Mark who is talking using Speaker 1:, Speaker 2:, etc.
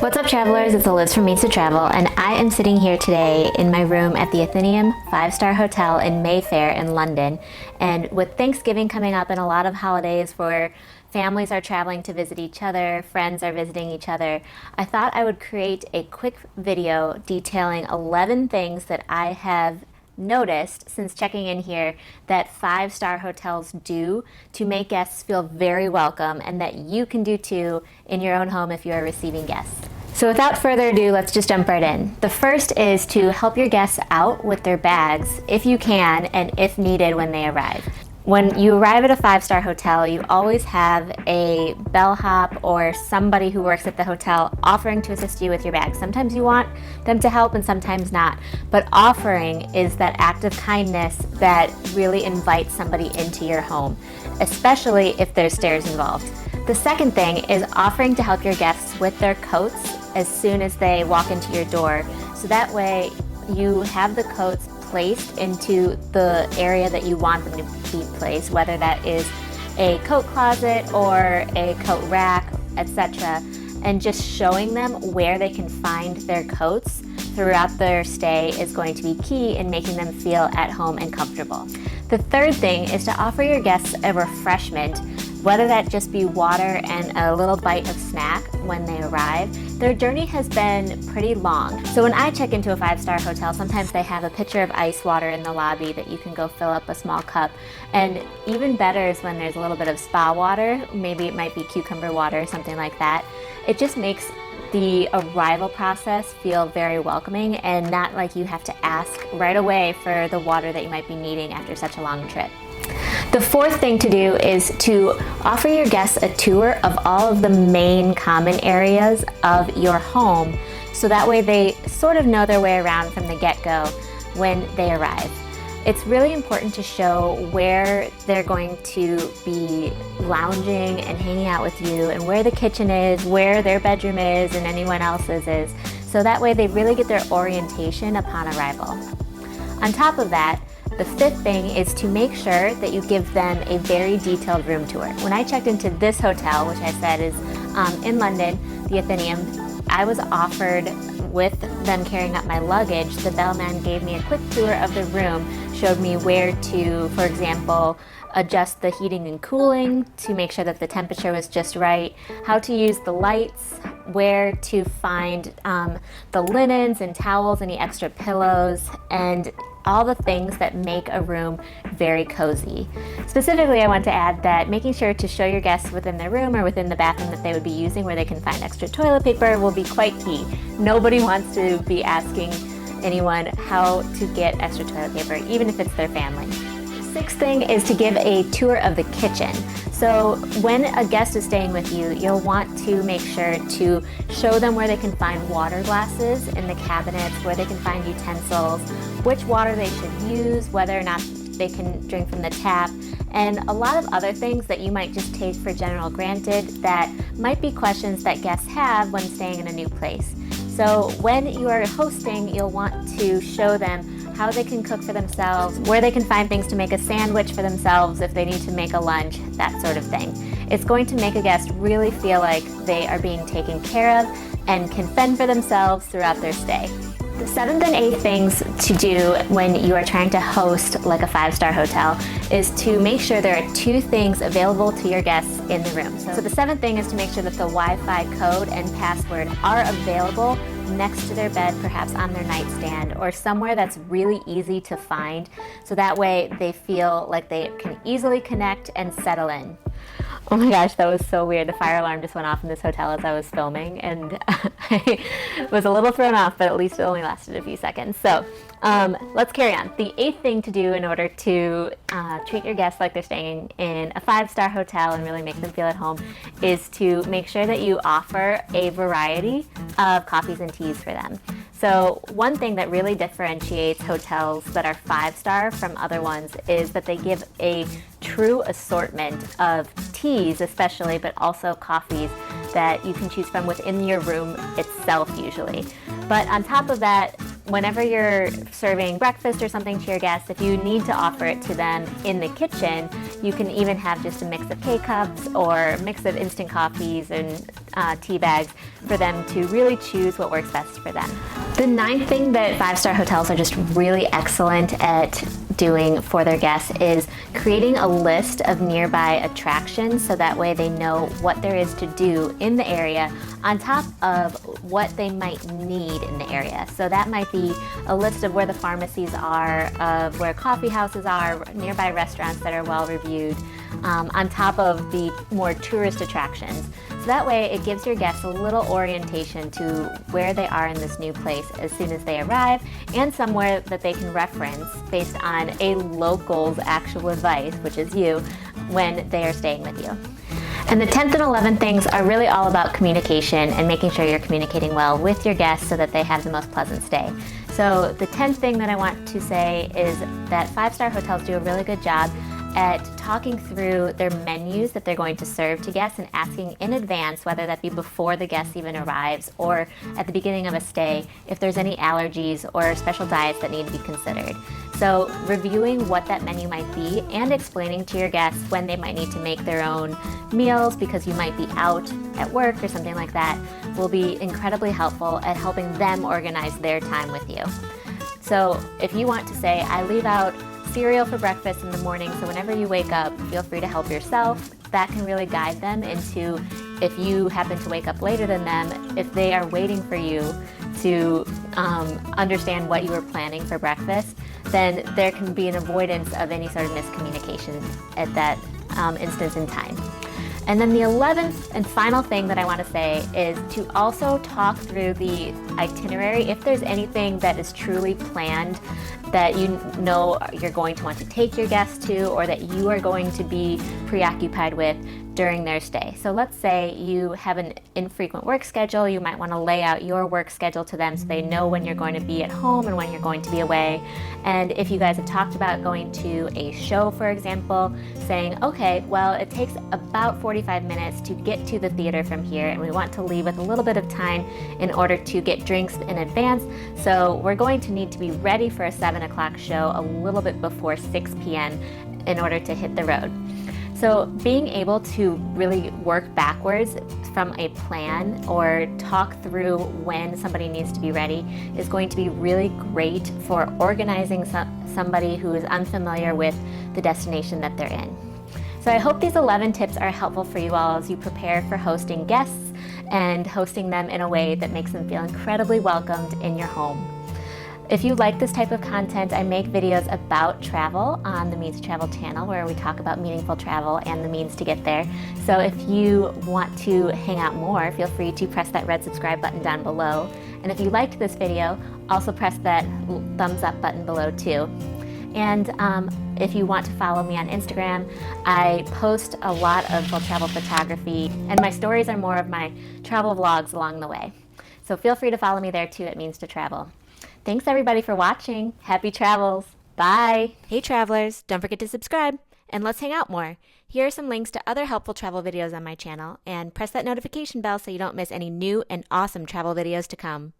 Speaker 1: What's up, travelers? It's Eliz from Means to Travel, and I am sitting here today in my room at the Athenaeum 5-star Hotel in Mayfair in London. And with Thanksgiving coming up and a lot of holidays where families are traveling to visit each other, friends are visiting each other, I thought I would create a quick video detailing 11 things that I have noticed since checking in here that 5-star hotels do to make guests feel very welcome, and that you can do too in your own home if you are receiving guests. So without further ado, let's just jump right in. The first is to help your guests out with their bags if you can and if needed when they arrive. When you arrive at a 5-star hotel, you always have a bellhop or somebody who works at the hotel offering to assist you with your bag. Sometimes you want them to help and sometimes not, but offering is that act of kindness that really invites somebody into your home, especially if there's stairs involved. The second thing is offering to help your guests with their coats as soon as they walk into your door, so that way you have the coats placed into the area that you want them to be placed, whether that is a coat closet or a coat rack, etc. And just showing them where they can find their coats throughout their stay is going to be key in making them feel at home and comfortable. The third thing is to offer your guests a refreshment, whether that just be water and a little bite of snack when they arrive. Their journey has been pretty long. So when I check into a 5-star hotel, sometimes they have a pitcher of ice water in the lobby that you can go fill up a small cup. And even better is when there's a little bit of spa water, maybe it might be cucumber water or something like that. It just makes the arrival process feel very welcoming and not like you have to ask right away for the water that you might be needing after such a long trip. The fourth thing to do is to offer your guests a tour of all of the main common areas of your home, so that way they sort of know their way around from the get-go when they arrive. It's really important to show where they're going to be lounging and hanging out with you, and where the kitchen is, where their bedroom is, and anyone else's is, so that way they really get their orientation upon arrival. On top of that, the fifth thing is to make sure that you give them a very detailed room tour. When I checked into this hotel, which I said is in London, the Athenaeum, I was offered, with them carrying up my luggage, the bellman gave me a quick tour of the room, showed me where to, for example, adjust the heating and cooling to make sure that the temperature was just right, how to use the lights, where to find the linens and towels, any extra pillows, and all the things that make a room very cozy. Specifically, I want to add that making sure to show your guests within their room or within the bathroom that they would be using where they can find extra toilet paper will be quite key. Nobody wants to be asking anyone how to get extra toilet paper, even if it's their family. Sixth thing is to give a tour of the kitchen. So when a guest is staying with you, you'll want to make sure to show them where they can find water glasses in the cabinets, where they can find utensils, which water they should use, whether or not they can drink from the tap, and a lot of other things that you might just take for general granted that might be questions that guests have when staying in a new place. So when you are hosting, you'll want to show them how they can cook for themselves, where they can find things to make a sandwich for themselves if they need to make a lunch, that sort of thing. It's going to make a guest really feel like they are being taken care of and can fend for themselves throughout their stay. The seventh and eighth things to do when you are trying to host like a 5-star hotel is to make sure there are 2 things available to your guests in the room. So the seventh thing is to make sure that the Wi-Fi code and password are available next to their bed, perhaps on their nightstand, or somewhere that's really easy to find, so that way they feel like they can easily connect and settle in. Oh my gosh, that was so weird. The fire alarm just went off in this hotel as I was filming, and I was a little thrown off, but at least it only lasted a few seconds. So let's carry on. The 8th thing to do in order to treat your guests like they're staying in a 5-star hotel and really make them feel at home is to make sure that you offer a variety of coffees and teas for them. So one thing that really differentiates hotels that are 5-star from other ones is that they give a true assortment of teas especially, but also coffees that you can choose from within your room itself usually. But on top of that, whenever you're serving breakfast or something to your guests, if you need to offer it to them in the kitchen, you can even have just a mix of K-cups or a mix of instant coffees and tea bags for them to really choose what works best for them. The ninth thing that five-star hotels are just really excellent at doing for their guests is creating a list of nearby attractions so that way they know what there is to do in the area on top of what they might need in the area. So that might be a list of where the pharmacies are, of where coffee houses are, nearby restaurants that are well reviewed, on top of the more tourist attractions. So that way it gives your guests a little orientation to where they are in this new place as soon as they arrive, and somewhere that they can reference based on a local's actual advice, which is you, when they are staying with you. And the 10th and 11th things are really all about communication and making sure you're communicating well with your guests so that they have the most pleasant stay. So the 10th thing that I want to say is that five-star hotels do a really good job at talking through their menus that they're going to serve to guests and asking in advance, whether that be before the guest even arrives or at the beginning of a stay, if there's any allergies or special diets that need to be considered. So reviewing what that menu might be and explaining to your guests when they might need to make their own meals because you might be out at work or something like that will be incredibly helpful at helping them organize their time with you. So if you want to say, I leave out cereal for breakfast in the morning, so whenever you wake up, feel free to help yourself. That can really guide them into, if you happen to wake up later than them, if they are waiting for you to understand what you were planning for breakfast, then there can be an avoidance of any sort of miscommunication at that instance in time. And then the 11th and final thing that I want to say is to also talk through the itinerary. If there's anything that is truly planned that you know you're going to want to take your guests to, or that you are going to be preoccupied with during their stay. So let's say you have an infrequent work schedule. You might want to lay out your work schedule to them so they know when you're going to be at home and when you're going to be away. And if you guys have talked about going to a show, for example, saying, okay, well, it takes about 45 minutes to get to the theater from here, and we want to leave with a little bit of time in order to get drinks in advance. So we're going to need to be ready for a 7 o'clock show a little bit before 6 p.m. in order to hit the road. So being able to really work backwards from a plan or talk through when somebody needs to be ready is going to be really great for organizing somebody who is unfamiliar with the destination that they're in. So I hope these 11 tips are helpful for you all as you prepare for hosting guests and hosting them in a way that makes them feel incredibly welcomed in your home. If you like this type of content, I make videos about travel on the Means to Travel channel where we talk about meaningful travel and the means to get there. So if you want to hang out more, feel free to press that red subscribe button down below. And if you liked this video, also press that thumbs up button below too. And if you want to follow me on Instagram, I post a lot of full travel photography, and my stories are more of my travel vlogs along the way. So feel free to follow me there too at Means to Travel. Thanks everybody for watching. Happy travels. Bye. Hey travelers, don't forget to subscribe and let's hang out more. Here are some links to other helpful travel videos on my channel, and press that notification bell so you don't miss any new and awesome travel videos to come.